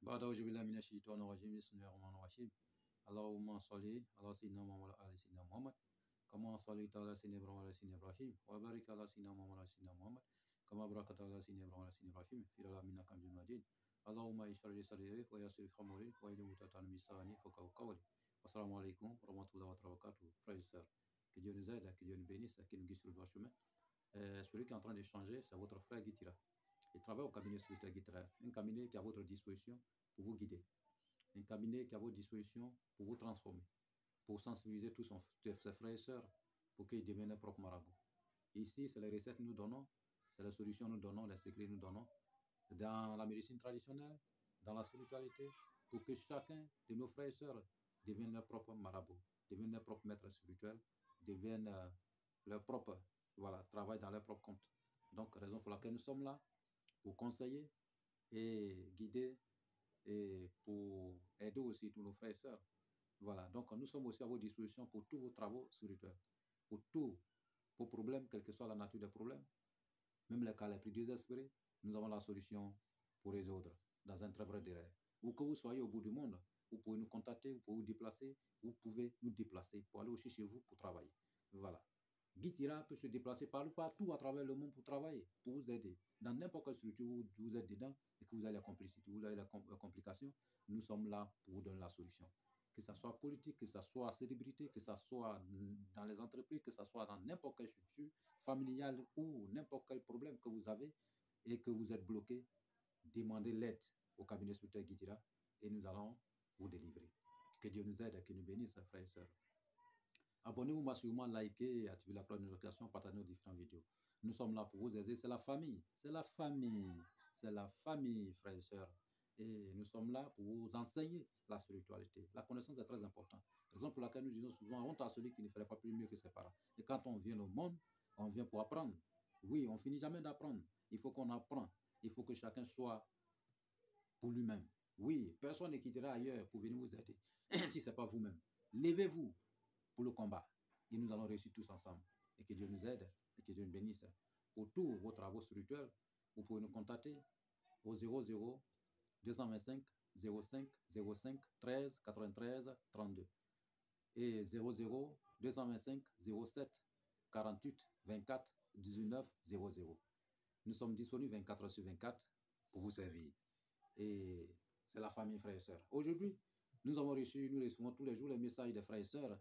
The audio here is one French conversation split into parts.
بعد أعوذ بالله من الشيطان الرجيم بسم الله الرحمن الرحيم اللهم صل على سيدنا محمد وعلى سيدنا محمد كما صليت على سيدنا إبراهيم وعلى سيدنا إبراهيم وبارك على سيدنا محمد وعلى سيدنا محمد كما باركت على سيدنا إبراهيم وعلى سيدنا إبراهيم في العالمين إنك حميد مجيد اللهم اشرح لي صدري ويسر لي أمري واحلل عقدة من لساني يفقهوا قولي والسلام عليكم ورحمة الله وبركاته. Frères et sœurs, que Dieu nous aide, que Dieu nous bénisse, qu'il nous guide sur le droit chemin. Celui qui est en train d'échanger, c'est votre frère Guitira. Il travaille au cabinet spirituel Guitira, un cabinet qui est à votre disposition pour vous guider, un cabinet qui est à votre disposition pour vous transformer, pour sensibiliser tous ses frères et sœurs pour qu'ils deviennent leurs propres marabouts. Ici, c'est les recettes que nous donnons, c'est les solutions que nous donnons, les secrets que nous donnons dans la médecine traditionnelle, dans la spiritualité, pour que chacun de nos frères et sœurs devienne leur propre marabout, devienne leur propre maître spirituel, devienne leur propre, voilà, travaille dans leur propre compte. Donc, raison pour laquelle nous sommes là, pour conseiller et guider et pour aider aussi tous nos frères et sœurs. Voilà, donc nous sommes aussi à votre disposition pour tous vos travaux spirituels, pour tous vos problèmes, quelle que soit la nature des problèmes, même les cas les plus désespérés, nous avons la solution pour résoudre dans un très vrai délai. Où que vous soyez au bout du monde, vous pouvez nous contacter, vous pouvez vous déplacer, vous pouvez nous déplacer pour aller aussi chez vous pour travailler. Voilà. Guitira peut se déplacer partout à travers le monde pour travailler, pour vous aider. Dans n'importe quelle structure où vous êtes dedans et que vous avez la complicité, vous avez la complication, nous sommes là pour vous donner la solution. Que ce soit politique, que ce soit célébrité, que ce soit dans les entreprises, que ce soit dans n'importe quelle structure familiale ou n'importe quel problème que vous avez et que vous êtes bloqué, demandez l'aide au cabinet spirituel Guitira et nous allons vous délivrer. Que Dieu nous aide et que nous bénisse, frères et sœurs. Abonnez-vous massivement, likez, activez la cloche de notification, partagez nos différentes vidéos. Nous sommes là pour vous aider. C'est la famille. C'est la famille. C'est la famille, frères et sœurs. Et nous sommes là pour vous enseigner la spiritualité. La connaissance est très importante. Raison pour laquelle nous disons souvent honte à celui qui ne ferait pas plus mieux que ses parents. Et quand on vient au monde, on vient pour apprendre. Oui, on finit jamais d'apprendre. Il faut qu'on apprenne. Il faut que chacun soit pour lui-même. Oui, personne ne quittera ailleurs pour venir vous aider. Si ce n'est pas vous-même. Levez-vous pour le combat. Et nous allons réussir tous ensemble. Et que Dieu nous aide et que Dieu nous bénisse. Pour tous vos travaux spirituels, vous pouvez nous contacter au 00 225 05 05 13 93 32 et 00 225 07 48 24 19 00. Nous sommes disponibles 24 heures sur 24 pour vous servir. Et c'est la famille, frères et sœurs. Aujourd'hui, nous recevons tous les jours les messages des frères et sœurs.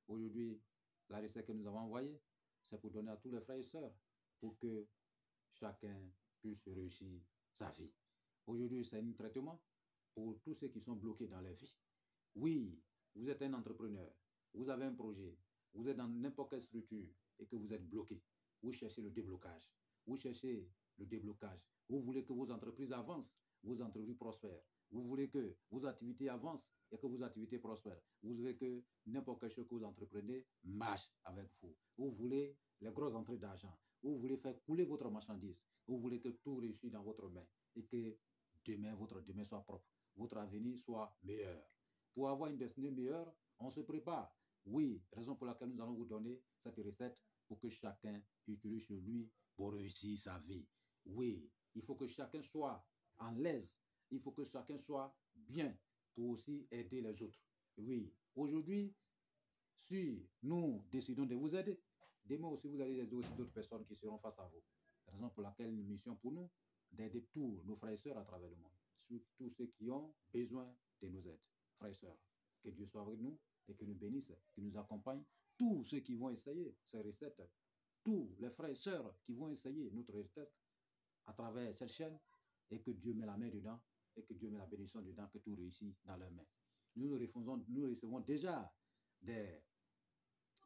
Aujourd'hui, la recette que nous avons envoyée, c'est pour donner à tous les frères et sœurs pour que chacun puisse réussir sa vie. Aujourd'hui, c'est un traitement pour tous ceux qui sont bloqués dans leur vie. Oui, vous êtes un entrepreneur, vous avez un projet, vous êtes dans n'importe quelle structure et que vous êtes bloqué. Vous cherchez le déblocage. Vous cherchez le déblocage. Vous voulez que vos entreprises avancent, vos entreprises prospèrent. Vous voulez que vos activités avancent et que vos activités prospèrent. Vous voulez que n'importe quelle chose que vous entreprenez marche avec vous. Vous voulez les grosses entrées d'argent. Vous voulez faire couler votre marchandise. Vous voulez que tout réussisse dans votre main et que demain, votre demain soit propre. Votre avenir soit meilleur. Pour avoir une destinée meilleure, on se prépare. Oui, raison pour laquelle nous allons vous donner cette recette pour que chacun utilise chez lui pour réussir sa vie. Oui, il faut que chacun soit en l'aise. Il faut que chacun soit bien pour aussi aider les autres. Oui, aujourd'hui, si nous décidons de vous aider, demain aussi vous allez aider aussi d'autres personnes qui seront face à vous. Raison pour laquelle une mission pour nous, d'aider tous nos frères et sœurs à travers le monde. Tous ceux qui ont besoin de nos aides. Frères et sœurs, que Dieu soit avec nous et que nous bénisse, que nous accompagne. Tous ceux qui vont essayer ces recettes, tous les frères et sœurs qui vont essayer notre recette à travers cette chaîne et que Dieu met la main dedans et que Dieu met la bénédiction dedans, que tout réussit dans leurs mains. Nous recevons déjà des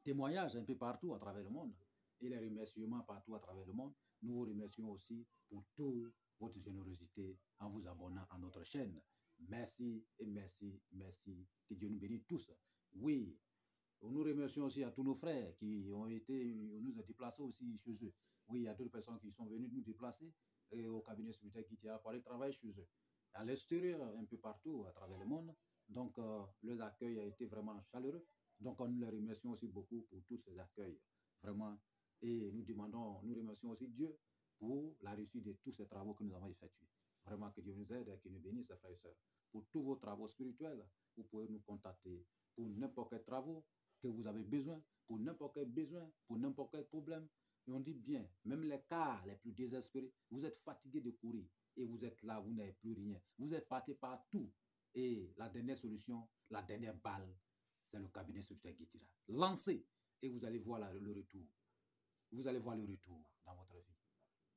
témoignages un peu partout à travers le monde et les remerciements partout à travers le monde. Nous vous remercions aussi pour toute votre générosité en vous abonnant à notre chaîne. Merci et merci, merci. Que Dieu nous bénisse tous. Oui, nous remercions aussi à tous nos frères qui ont nous ont déplacés aussi chez eux. Oui, il y a d'autres personnes qui sont venues nous déplacer au cabinet spirituel qui tient à Paris, travailler chez eux. À l'extérieur, un peu partout à travers le monde. Donc, leur accueil a été vraiment chaleureux. Donc, nous les remercions aussi beaucoup pour tous ces accueils. Vraiment. Et nous remercions aussi Dieu pour la réussite de tous ces travaux que nous avons effectués. Vraiment, que Dieu nous aide et qu'il nous bénisse, frères et sœurs. pour tous vos travaux spirituels. Vous pouvez nous contacter pour n'importe quel travaux que vous avez besoin, pour n'importe quel besoin, pour n'importe quel problème. Et on dit bien, même les cas les plus désespérés, vous êtes fatigué de courir et vous êtes là, vous n'avez plus rien. Vous êtes parti partout. Et la dernière solution, la dernière balle, c'est le cabinet spirituel Guitira. Lancez et vous allez voir le retour. Vous allez voir le retour dans votre vie.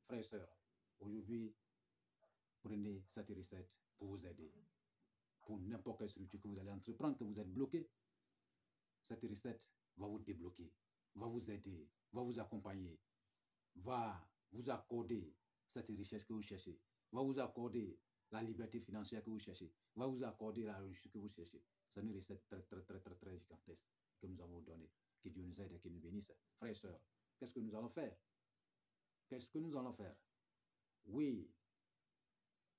Frères et sœurs, aujourd'hui, prenez cette recette pour vous aider. Pour n'importe quelle structure que vous allez entreprendre, que vous êtes bloqué, cette recette va vous débloquer, va vous aider, va vous accompagner, va vous accorder cette richesse que vous cherchez, va vous accorder la liberté financière que vous cherchez, va vous accorder la réussite que vous cherchez. C'est une recette très gigantesque que nous avons donnée. Que Dieu nous aide et qu'il nous bénisse. Frères et sœurs, qu'est-ce que nous allons faire? Qu'est-ce que nous allons faire? Oui,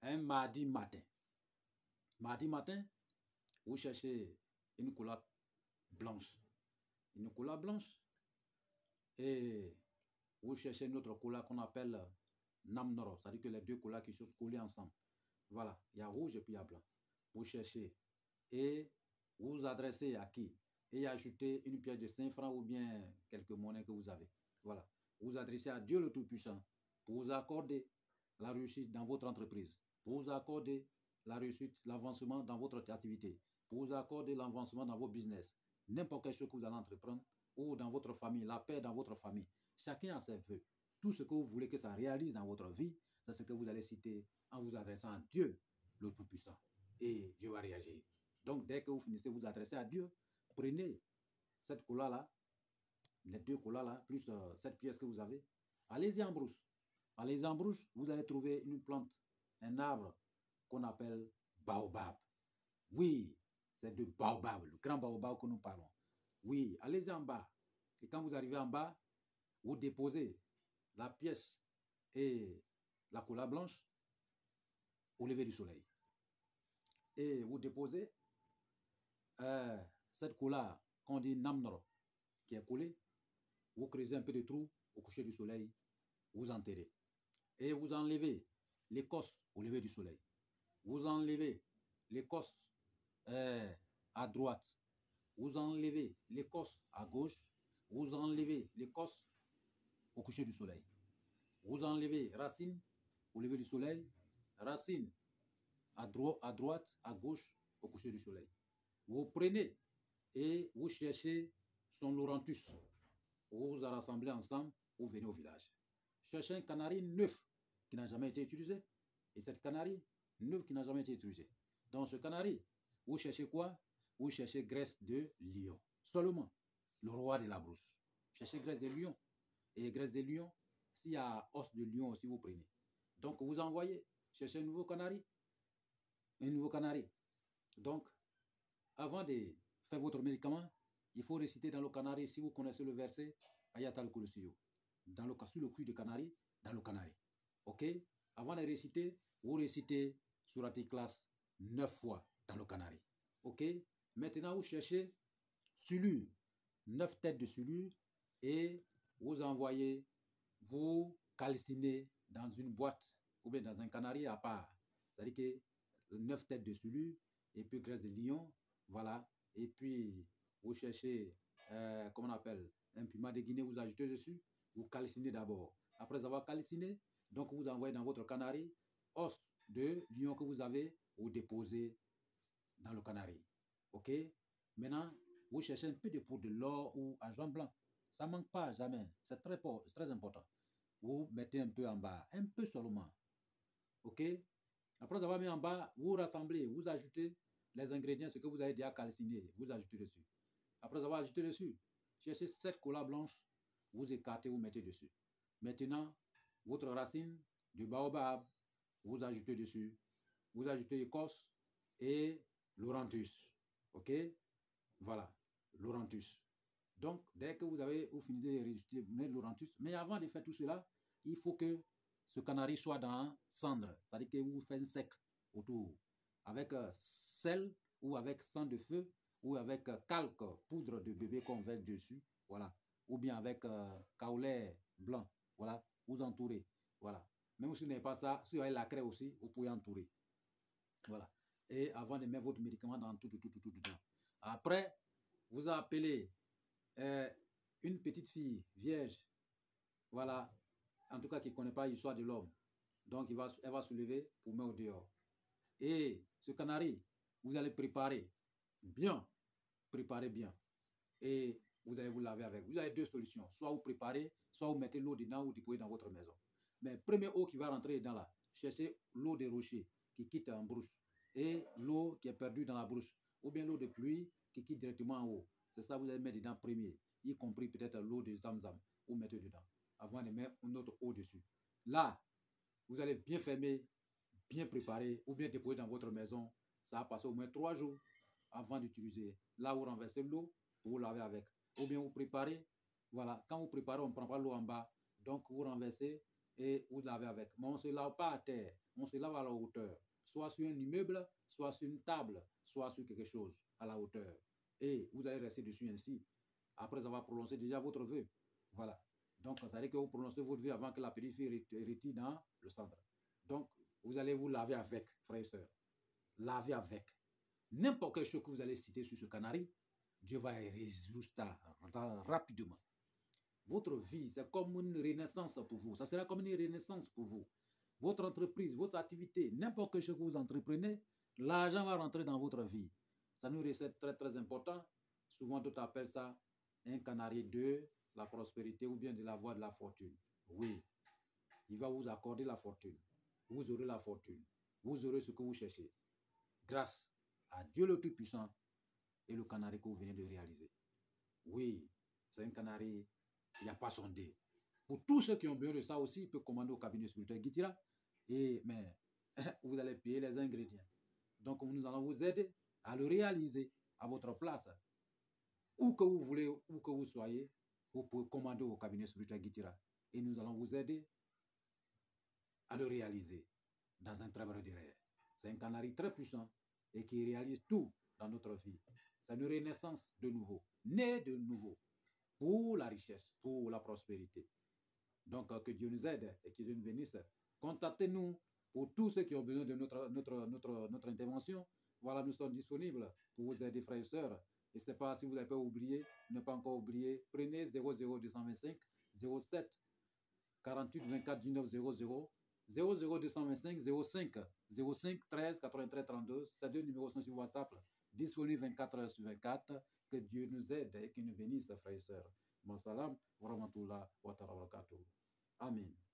un mardi matin. Mardi matin, vous cherchez une couleur blanche. Une couleur blanche. Et vous cherchez une autre couleur qu'on appelle Namnoro. C'est-à-dire que les deux couleurs qui sont collées ensemble. Voilà, il y a rouge et puis il y a blanc. Vous cherchez et vous vous adressez à qui? Et ajoutez une pièce de 5 francs ou bien quelques monnaies que vous avez. Voilà. Vous vous adressez à Dieu le Tout-Puissant pour vous accorder la réussite dans votre entreprise, pour vous accorder la réussite, l'avancement dans votre activité, pour vous accorder l'avancement dans vos business, n'importe quelle chose que vous allez entreprendre ou dans votre famille, la paix dans votre famille. Chacun a ses vœux. Tout ce que vous voulez que ça réalise dans votre vie, c'est ce que vous allez citer en vous adressant à Dieu le Tout-Puissant. Et Dieu va réagir. Donc, dès que vous finissez de vous adresser à Dieu, prenez cette couleur-là, les deux couleurs-là, plus cette pièce que vous avez, allez-y en brousse. Allez-y en brousse, vous allez trouver une plante, un arbre qu'on appelle baobab. Oui, c'est de baobab, le grand baobab que nous parlons. Oui, allez-y en bas. Et quand vous arrivez en bas, vous déposez la pièce et la couleur blanche au lever du soleil. Et vous déposez cette couleur qu'on dit Namnoro, qui est collée. Vous creusez un peu de trou au coucher du soleil, vous enterrez. Et vous enlevez l'écorce au lever du soleil. Vous enlevez l'écorce à droite. Vous enlevez l'écorce à gauche. Vous enlevez l'écorce au coucher du soleil. Vous enlevez racine au lever du soleil, racine à droite, à gauche, au coucher du soleil. Vous prenez et vous cherchez son Laurentus. Vous vous rassemblez ensemble, vous venez au village. Cherchez un canari neuf qui n'a jamais été utilisé. Et cette canari neuf qui n'a jamais été utilisée. Dans ce canari, vous cherchez quoi? Vous cherchez graisse de lion. Seulement, le roi de la brousse. Cherchez graisse de lion. Et graisse de lion, s'il y a os de lion aussi, vous prenez. Donc, vous envoyez, cherchez un nouveau canari. Un nouveau canari. Donc, avant de faire votre médicament, il faut réciter dans le canari, si vous connaissez le verset, Ayatal Kursiyo. Sur le cul de canari, dans le canari. Ok? Avant de réciter, vous récitez Surat Ikhlas 9 fois dans le canari. Ok? Maintenant, vous cherchez Sulur, 9 têtes de Sulur, et vous envoyez, vous calcinez dans une boîte ou bien dans un canari à part. C'est-à-dire que 9 têtes de Sulur, et puis graisse de lion, voilà. Et puis, vous cherchez, comment on appelle, un piment de Guinée, vous ajoutez dessus, vous calcinez d'abord. Après avoir calciné, donc vous envoyez dans votre canari, os de lion que vous avez, vous déposez dans le canari. Ok? Maintenant, vous cherchez un peu de poudre de l'or ou argent blanc. Ça ne manque pas jamais. C'est très important. Vous mettez un peu en bas, un peu seulement. Ok? Après avoir mis en bas, vous rassemblez, vous ajoutez les ingrédients, ce que vous avez déjà calciné, vous ajoutez dessus. Après avoir ajouté dessus, cherchez 7 couleurs blanches, vous écartez, vous mettez dessus. Maintenant, votre racine de baobab, vous ajoutez dessus. Vous ajoutez l'écorce et l'Aurentus. Ok? Voilà, l'Aurentus. Donc, dès que vous finissez de résister, vous mettez l'Aurentus. Mais avant de faire tout cela, il faut que ce canari soit dans cendre. C'est-à-dire que vous faites un sec autour. Avec sel ou avec sang de feu ou avec calque, poudre de bébé qu'on verse dessus. Voilà. Ou bien avec kaolé blanc. Voilà. Vous entourez. Voilà. Même si vous n'avez pas ça, si vous avez la craie aussi, vous pouvez entourer. Voilà. et avant de mettre votre médicament dans tout dedans. Après, vous appelez une petite fille vierge, voilà, en tout cas qui ne connaît pas l'histoire de l'homme. Donc, elle va se lever pour mettre au dehors. Et ce canari, vous allez préparer bien. Et vous allez vous laver avec. Vous avez deux solutions. Soit vous préparez, soit vous mettez l'eau dedans ou déployez dans votre maison. Mais première eau qui va rentrer dedans là, cherchez l'eau des rochers qui quitte en brouche. Et l'eau qui est perdue dans la brouche. Ou bien l'eau de pluie qui quitte directement en haut. C'est ça que vous allez mettre dedans premier. Y compris peut-être l'eau de Zamzam. Vous mettez dedans. Avant de mettre une autre eau dessus. Là, vous allez bien fermer, bien préparer ou bien déposer dans votre maison. Ça va passer au moins 3 jours avant d'utiliser. Là, vous renversez l'eau pour vous laver avec. Ou bien vous préparez. Voilà, quand vous préparez, on ne prend pas l'eau en bas. Donc, vous renversez et vous lavez avec. Mais on ne se lave pas à terre. On se lave à la hauteur. Soit sur un immeuble, soit sur une table, soit sur quelque chose à la hauteur. Et vous allez rester dessus ainsi. Après avoir prononcé déjà votre vœu. Voilà. Donc, ça veut dire que vous prononcez votre vœu avant que la périphérie retire dans le centre. Donc, vous allez vous laver avec, frères et sœurs. Laver avec. N'importe quelle chose que vous allez citer sur ce canari, Dieu va résoudre ça rapidement. Votre vie, c'est comme une renaissance pour vous. Ça sera comme une renaissance pour vous. Votre entreprise, votre activité, n'importe quelle chose que vous entreprenez, l'argent va rentrer dans votre vie. Ça nous reste très, très important. Souvent, d'autres appellent ça un canari de la prospérité ou bien de la voie de la fortune. Oui, il va vous accorder la fortune. Vous aurez la fortune. Vous aurez ce que vous cherchez. Grâce à Dieu le Tout-Puissant et le canari que vous venez de réaliser. Oui, c'est un canari, il n'y a pas sondé. Pour tous ceux qui ont besoin de ça aussi, ils peuvent commander au cabinet spirituel Guitira. Mais vous allez payer les ingrédients. Donc, nous allons vous aider à le réaliser à votre place. Où que vous voulez, où que vous soyez, vous pouvez commander au cabinet spirituel Guitira. Et nous allons vous aider à le réaliser dans un très bref délai. C'est un canari très puissant et qui réalise tout dans notre vie. C'est une renaissance de nouveau, né de nouveau, pour la richesse, pour la prospérité. Donc, que Dieu nous aide et que Dieu nous bénisse. Contactez-nous pour tous ceux qui ont besoin de notre intervention. Voilà, nous sommes disponibles pour vous aider, frères et sœurs. Et ce n'est pas, si vous n'avez pas oublié, ne pas encore oublier, prenez 00225 07 48 24 19 00 00225 05 13 93 32. Ces deux numéros sont sur WhatsApp, disponibles 24 heures sur 24. Que Dieu nous aide et qu'il nous bénisse, frères et sœurs. Salam wa rahmatullah wa barakatuh. Amen.